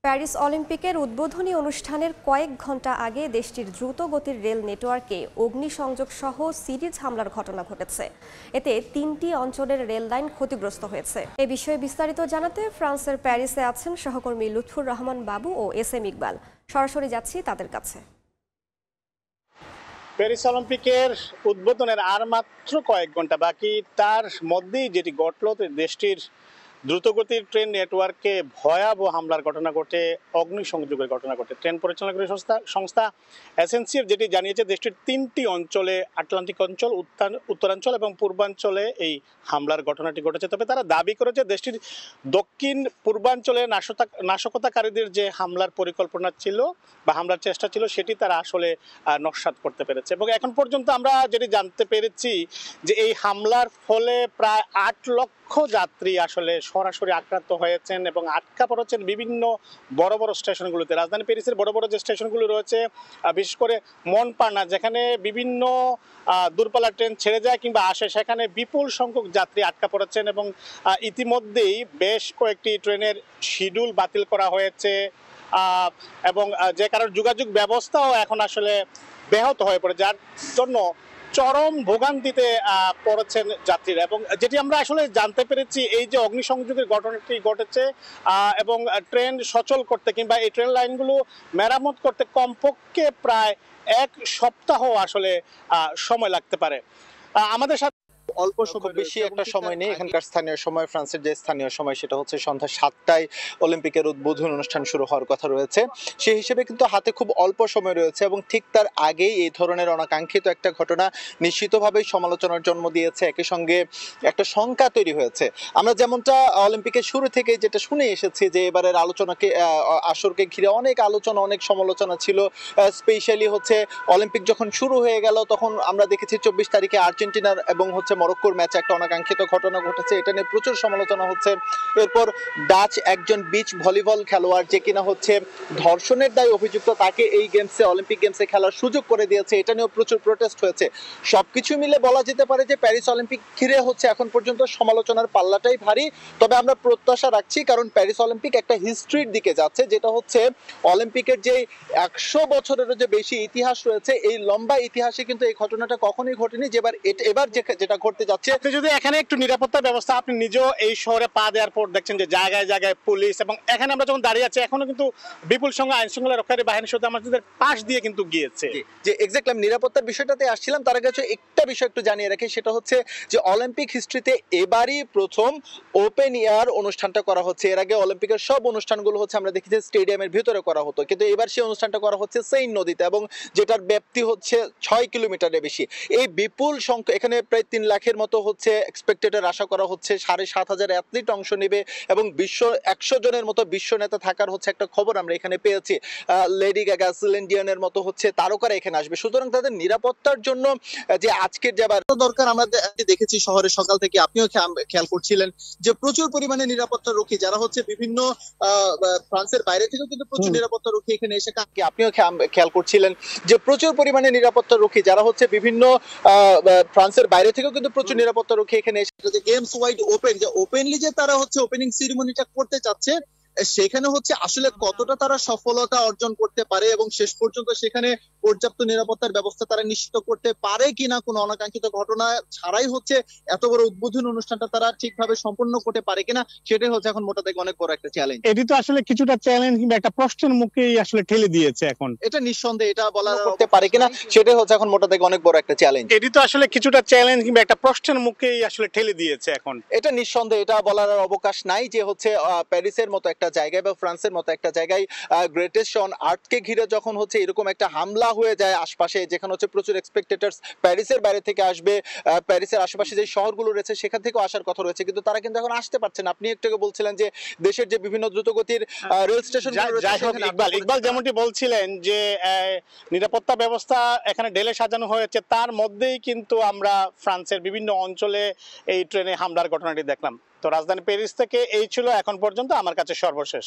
Paris অলিম্পিকের উদ্বোধনী অনুষ্ঠানের কয়েক ঘণ্টা আগে দেশটির দ্রুতগতির রেল নেটওয়ার্কে অগ্নিসংযোগ সহ সিরিজ হামলার ঘটনা ঘটেছে। এতে 3টি অঞ্চলের রেল লাইন ক্ষতিগ্রস্ত হয়েছে। এ বিষয়ে বিস্তারিত জানাতে ফ্রান্সের প্যারিসে আছেন সহকর্মী লুৎফুর রহমান বাবু ও এস এম ইকবাল। সরাসরি যাচ্ছি তাদের কাছে। প্যারিস অলিম্পিকের উদ্বোধনের আর মাত্র কয়েক ঘন্টা বাকি, তার মধ্যেই যেটি ঘটল, দেশটির দ্রুতগতির ট্রেন নেটওয়ার্কে ভয়াবহ হামলার ঘটনা ঘটে, অগ্নিসংযোগের ঘটনা ঘটে। ট্রেন পরিচালনাকারী সংস্থা এসএনসিএফ যেটি জানিয়েছে, দেশটির 3টি অঞ্চলে, আটলান্টিক অঞ্চল, উত্তরাঞ্চল এবং পূর্বাঞ্চলে এই হামলার ঘটনাটি ঘটেছে। তবে তারা দাবি করেছে দেশটির দক্ষিণ পূর্বাঞ্চলে নাশকতাকারীদের যে হামলার পরিকল্পনা ছিল বা হামলার চেষ্টা ছিল, সেটি তারা আসলে নস্যাৎ করতে পেরেছে। এবং এখন পর্যন্ত আমরা যেটি জানতে পেরেছি যে এই হামলার ফলে প্রায় 8 লক্ষ যাত্রী আসলে সরাসরি আক্রান্ত হয়েছেন এবং আটকা পড়েছেন বিভিন্ন বড় বড় স্টেশনগুলোতে। রাজধানী প্যারিসের বড় বড় যে স্টেশনগুলো রয়েছে, বিশেষ করে মনপার্না, যেখানে বিভিন্ন দূরপাল্লার ট্রেন ছেড়ে যায় কিংবা আসে, সেখানে বিপুল সংখ্যক যাত্রী আটকা পড়েছেন এবং ইতিমধ্যেই বেশ কয়েকটি ট্রেনের শিডিউল বাতিল করা হয়েছে এবং যে কারণে যোগাযোগ ব্যবস্থাও এখন আসলে ব্যাহত হয়ে পড়ে, যার জন্য চরম ভোগান্তিতে পড়েছেন যাত্রীরা। এবং যেটি আমরা আসলে জানতে পেরেছি, এই যে অগ্নিসংযোগের ঘটনাটি ঘটেছে এবং ট্রেন সচল করতে কিংবা এই ট্রেন লাইনগুলো মেরামত করতে কমপক্ষে প্রায় 1 সপ্তাহ আসলে সময় লাগতে পারে। আমাদের সাথে অল্প সময়, বেশি একটা সময় নেই। এখানকার স্থানীয় সময়, ফ্রান্সের যে স্থানীয় সময় সেটা হচ্ছে সন্ধ্যা 7টায় অলিম্পিকের উদ্বোধন অনুষ্ঠান শুরু হওয়ার কথা রয়েছে। সেই হিসেবে কিন্তু হাতে খুব অল্প সময় রয়েছে এবং ঠিক তার আগেই এই ধরনের অনাকাঙ্ক্ষিত একটা ঘটনা নিশ্চিতভাবেই সমালোচনার জন্ম দিয়েছে। একই সঙ্গে একটা শঙ্কা তৈরি হয়েছে। আমরা যেমনটা অলিম্পিকের শুরু থেকে যেটা শুনে এসেছি যে এবারের আলোচনাকে, আসরকে ঘিরে অনেক আলোচনা, অনেক সমালোচনা ছিল। স্পেশালি হচ্ছে অলিম্পিক যখন শুরু হয়ে গেল, তখন আমরা দেখেছি 24 তারিখে আর্জেন্টিনার এবং মরক্কোর ম্যাচে একটা অনাকাঙ্ক্ষিত ঘটনা ঘটেছে, এটা নিয়ে প্রচুর সমালোচনা হচ্ছে। এরপর ডাচ একজন বিচ ভলিবল খেলোয়াড়, যে কিনা হচ্ছে ধর্ষণের দায়ে অভিযুক্ত, তাকে এই গেমসে, অলিম্পিক গেমসে খেলার সুযোগ করে দিয়েছে, এটা নিয়েও প্রচুর প্রোটেস্ট হয়েছে। সবকিছু মিলে বলা যেতে পারে যে প্যারিস অলিম্পিক ঘিরে হচ্ছে এখন পর্যন্ত সমালোচনার পাল্লাটাই ভারী। তবে আমরা প্রত্যাশা রাখছি, কারণ প্যারিস অলিম্পিক একটা হিস্ট্রির দিকে যাচ্ছে, যেটা হচ্ছে অলিম্পিকের যে 100 বছরেরও যে বেশি ইতিহাস রয়েছে, এই লম্বা ইতিহাসে কিন্তু এই ঘটনাটা কখনোই ঘটেনি। এবার যেটা ঘটতে যাচ্ছে, আপনি যদি এখানে একটু নিরাপত্তা ব্যবস্থা, আপনি নিজেও এই শহরে পা দেওয়ার পর দেখছেন যে জায়গায় জায়গায় পুলিশ, এবং এখানে আমরা যখন দাঁড়িয়ে আছি এখনো কিন্তু বিপুল সংখ্যক আইন শৃঙ্খলা রক্ষাকারী বাহিনীর সাথে আমাদের পাশ দিয়ে কিন্তু গিয়েছে। যে এক্স্যাক্টলি আমি নিরাপত্তার বিষয়টাতে আসছিলাম, তার আগে একটা বিষয় একটু জানিয়ে রাখি, সেটা হচ্ছে যে অলিম্পিক হিস্ট্রিতে এবারই প্রথম ওপেন এয়ার অনুষ্ঠানটা করা হচ্ছে। এর আগে অলিম্পিকের সব অনুষ্ঠানগুলো হচ্ছে আমরা দেখি যে স্টেডিয়ামের ভিতরে করা হতো, কিন্তু এবার সেই অনুষ্ঠানটা করা হচ্ছে সেইন নদীতে, এবং যেটার ব্যাপ্তি হচ্ছে 6 কিলোমিটারের বেশি। এই বিপুল সংখ্যা, এখানে প্রায় 3 লাখের মতো হচ্ছে এক্সপেক্টেডের আশা করা হচ্ছে। 7,500 অ্যাথলিট অংশ নেবে এবং 100 জনের মতো বিশ্ব নেতা থাকার হচ্ছে একটা খবর আমরা এখানে পেয়েছি। লেডি গাগা, সিলিন ডিয়নের মতো হচ্ছে তারকারা এখানে আসবে। সুতরাং তাদের নিরাপত্তার জন্য যে আজকের যে দরকার, আমরা দেখেছি শহরে সকাল থেকে, আপনিও খেয়াল করছিলেন যে প্রচুর পরিমাণে নিরাপত্তা রক্ষী, যারা হচ্ছে বিভিন্ন ফ্রান্সের বাইরে থেকেও কিন্তু প্রচুর নিরাপত্তা রক্ষী এখানে এসে, আপনিও খেয়াল করছিলেন যে প্রচুর পরিমাণে নিরাপত্তা রক্ষী, যারা হচ্ছে বিভিন্ন ফ্রান্সের বাইরে থেকেও কিন্তু প্রচুর নিরাপত্তা রক্ষী এখানে এসে, যে গেমস ওয়াইড ওপেন, যে ওপেনলি যে তারা হচ্ছে ওপেনিং সেরিমনিটা করতে চাচ্ছে, সেখানে হচ্ছে আসলে কতটা তারা সফলতা অর্জন করতে পারে এবং শেষ পর্যন্ত সেখানে পর্যাপ্ত নিরাপত্তার ব্যবস্থা তারা নিশ্চিত করতে পারে কিনা, কোনো অনাকাঙ্ক্ষিত ঘটনা ছাড়াই হচ্ছে এত বড় উদ্বোধন অনুষ্ঠানটা তারা ঠিকভাবে সম্পন্ন করতে পারে কিনা, সেটাই হচ্ছে এখন মোটা থেকে অনেক বড় একটা চ্যালেঞ্জ। এটি তো আসলে কিছুটা চ্যালেঞ্জ কিংবা একটা প্রশ্নের মুখেই আসলে ঠেলে দিয়েছে। এখন এটা নিঃসন্দেহে এটা বলা করতে পারে কিনা, সেটাই হচ্ছে এখন মোটা থেকে অনেক বড় একটা চ্যালেঞ্জ। এটি তো আসলে কিছুটা চ্যালেঞ্জ কিংবা একটা প্রশ্নের মুখেই আসলে ঠেলে দিয়েছে। এখন এটা নিঃসন্দেহে এটা বলার অবকাশ নাই যে হচ্ছে প্যারিসের মতো একটা জায়গায় বা ফ্রান্সের মতো একটা জায়গায় গ্রেটেস্ট অন আর্থকে ঘিরে যখন হচ্ছে এরকম একটা হামলা হয়ে যায় আশপাশে, যেখানে হচ্ছে প্রচুর এক্সপেক্টেটরস প্যারিসের বাইরে থেকে আসবে, প্যারিসের আশেপাশে যে শহরগুলো রয়েছে সেখান থেকেও আসার কথা রয়েছে, কিন্তু তারা কিন্তু এখন আসতে পারছে না। আপনি একটু আগে বলছিলেন যে দেশের যে বিভিন্ন দ্রুতগতির রেল স্টেশন, ইকবাল যেমনটি বলছিলেন যে নিরাপত্তা ব্যবস্থা এখানে ঢেলে সাজানো হয়েছে, তার মধ্যেই কিন্তু আমরা ফ্রান্সের বিভিন্ন অঞ্চলে এই ট্রেনে হামলার ঘটনাটি দেখলাম। তো রাজধানী প্যারিস থেকে এই ছিল এখন পর্যন্ত আমার কাছে সর্বশেষ।